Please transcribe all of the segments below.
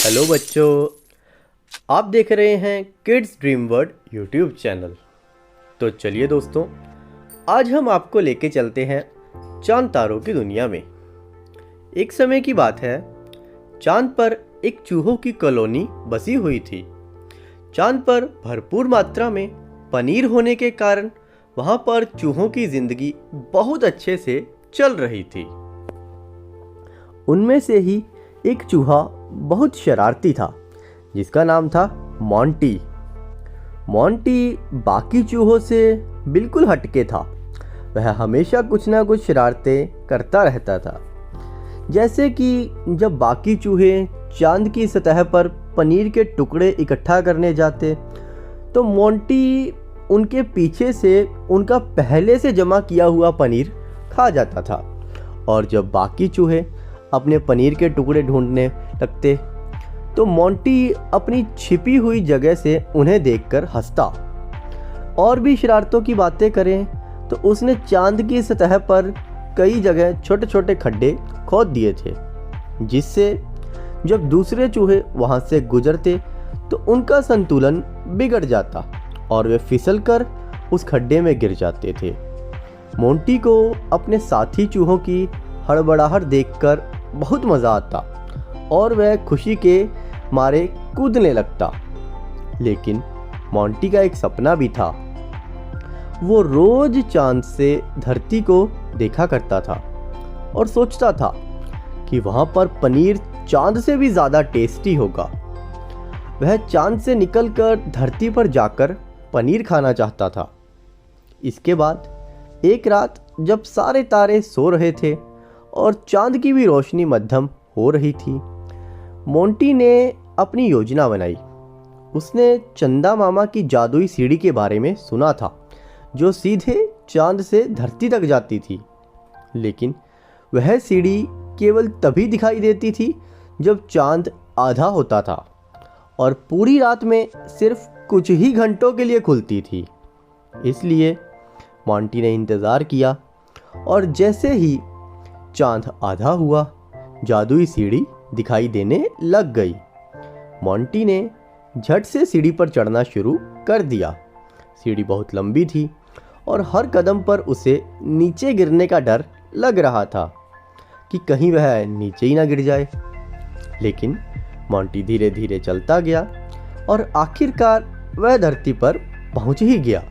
Hello बच्चों, आप देख रहे हैं kids dream world YouTube channel. तो चलिए दोस्तों, आज हम आपको लेके चलते हैं चांद तारों की दुनिया में। एक समय की बात है, चांद पर एक चूहों की कॉलोनी बसी हुई थी। चांद पर भरपूर मात्रा में पनीर होने के कारण वहाँ पर चूहों की जिंदगी बहुत अच्छे से चल रही थी। उनमें से ही एक चूहा बहुत शरारती था, जिसका नाम था मोंटी। मोंटी बाकी चूहों से बिल्कुल हटके था। वह हमेशा कुछ ना कुछ शरारतें करता रहता था। जैसे कि जब बाकी चूहे चांद की सतह पर पनीर के टुकड़े इकट्ठा करने जाते, तो मोंटी उनके पीछे से उनका पहले से जमा किया हुआ पनीर खा जाता था। और जब बाकी चूहे अपने पनीर के टुकड़े ढूंढने लगते, तो मोंटी अपनी छिपी हुई जगह से उन्हें देखकर हंसता। और भी शरारतों की बातें करें तो उसने चांद की सतह पर कई जगह छोटे छोटे खड्डे खोद दिए थे, जिससे जब दूसरे चूहे वहां से गुजरते तो उनका संतुलन बिगड़ जाता और वे फिसलकर उस खड्डे में गिर जाते थे। मोंटी को अपने साथी चूहों की हड़बड़ाहट देखकर बहुत मज़ा आता और वह खुशी के मारे कूदने लगता। लेकिन मोंटी का एक सपना भी था। वो रोज चांद से धरती को देखा करता था और सोचता था कि वहाँ पर पनीर चांद से भी ज़्यादा टेस्टी होगा। वह चांद से निकलकर धरती पर जाकर पनीर खाना चाहता था। इसके बाद एक रात जब सारे तारे सो रहे थे और चांद की भी रोशनी मध्यम हो रही थी, मोंटी ने अपनी योजना बनाई। उसने चंदा मामा की जादुई सीढ़ी के बारे में सुना था, जो सीधे चांद से धरती तक जाती थी। लेकिन वह सीढ़ी केवल तभी दिखाई देती थी जब चांद आधा होता था और पूरी रात में सिर्फ कुछ ही घंटों के लिए खुलती थी। इसलिए मोंटी ने इंतज़ार किया और जैसे ही चांद आधा हुआ, जादुई सीढ़ी दिखाई देने लग गई। मोंटी ने झट से सीढ़ी पर चढ़ना शुरू कर दिया। सीढ़ी बहुत लंबी थी और हर कदम पर उसे नीचे गिरने का डर लग रहा था कि कहीं वह नीचे ही ना गिर जाए। लेकिन मोंटी धीरे धीरे चलता गया और आखिरकार वह धरती पर पहुंच ही गया।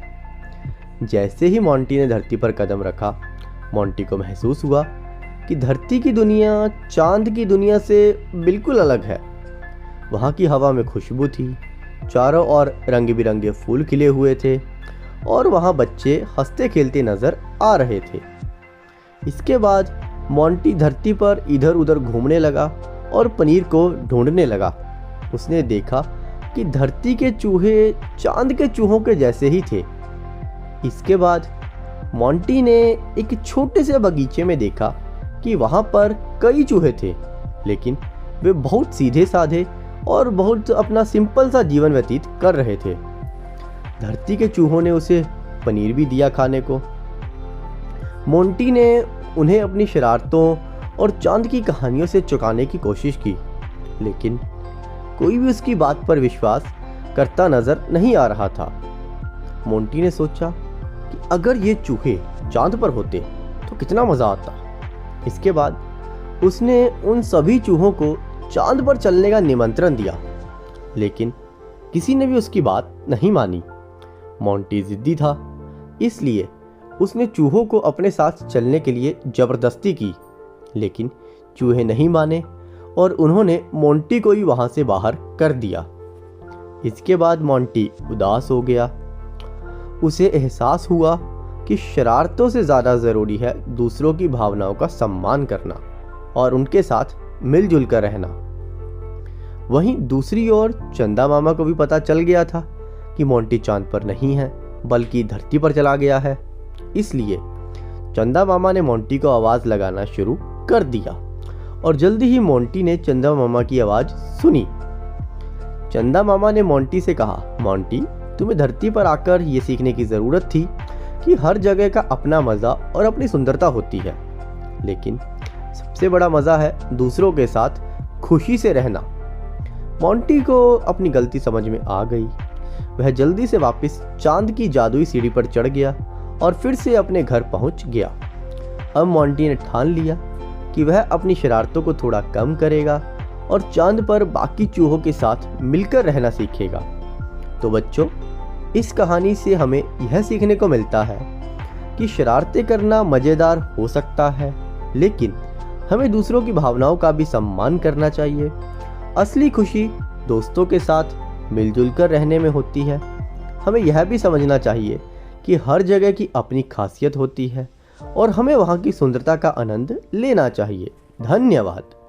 जैसे ही मोंटी ने धरती पर कदम रखा, मोंटी को महसूस हुआ कि धरती की दुनिया चांद की दुनिया से बिल्कुल अलग है। वहाँ की हवा में खुशबू थी, चारों ओर रंग बिरंगे फूल खिले हुए थे और वहाँ बच्चे हंसते खेलते नजर आ रहे थे। इसके बाद मोंटी धरती पर इधर उधर घूमने लगा और पनीर को ढूंढने लगा। उसने देखा कि धरती के चूहे चांद के चूहों के जैसे ही थे। इसके बाद मोंटी ने एक छोटे से बगीचे में देखा कि वहाँ पर कई चूहे थे, लेकिन वे बहुत सीधे साधे और बहुत अपना सिंपल सा जीवन व्यतीत कर रहे थे। धरती के चूहों ने उसे पनीर भी दिया खाने को। मोंटी ने उन्हें अपनी शरारतों और चांद की कहानियों से चौंकाने की कोशिश की, लेकिन कोई भी उसकी बात पर विश्वास करता नजर नहीं आ रहा था। मोंटी ने सोचा कि अगर ये चूहे चांद पर होते तो कितना मज़ा आता। इसके बाद उसने उन सभी चूहों को चांद पर चलने का निमंत्रण दिया, लेकिन किसी ने भी उसकी बात नहीं मानी। मोंटी जिद्दी था, इसलिए उसने चूहों को अपने साथ चलने के लिए ज़बरदस्ती की, लेकिन चूहे नहीं माने और उन्होंने मोंटी को ही वहाँ से बाहर कर दिया। इसके बाद मोंटी उदास हो गया। उसे एहसास हुआ कि शरारतों से ज़्यादा ज़रूरी है दूसरों की भावनाओं का सम्मान करना और उनके साथ मिलजुल कर रहना। वहीं दूसरी ओर चंदा मामा को भी पता चल गया था कि मोंटी चांद पर नहीं है बल्कि धरती पर चला गया है। इसलिए चंदा मामा ने मोंटी को आवाज़ लगाना शुरू कर दिया और जल्दी ही मोंटी ने चंदा मामा की आवाज़ सुनी। चंदा मामा ने मोंटी से कहा, मोंटी, तुम्हें धरती पर आकर ये सीखने की ज़रूरत थी कि हर जगह का अपना मज़ा और अपनी सुंदरता होती है, लेकिन सबसे बड़ा मज़ा है दूसरों के साथ खुशी से रहना। मोंटी को अपनी गलती समझ में आ गई। वह जल्दी से वापस चांद की जादुई सीढ़ी पर चढ़ गया और फिर से अपने घर पहुंच गया। अब मोंटी ने ठान लिया कि वह अपनी शरारतों को थोड़ा कम करेगा और चांद पर बाकी चूहों के साथ मिलकर रहना सीखेगा। तो बच्चों, इस कहानी से हमें यह सीखने को मिलता है कि शरारतें करना मज़ेदार हो सकता है, लेकिन हमें दूसरों की भावनाओं का भी सम्मान करना चाहिए। असली खुशी दोस्तों के साथ मिलजुल कर रहने में होती है। हमें यह भी समझना चाहिए कि हर जगह की अपनी खासियत होती है और हमें वहाँ की सुंदरता का आनंद लेना चाहिए। धन्यवाद।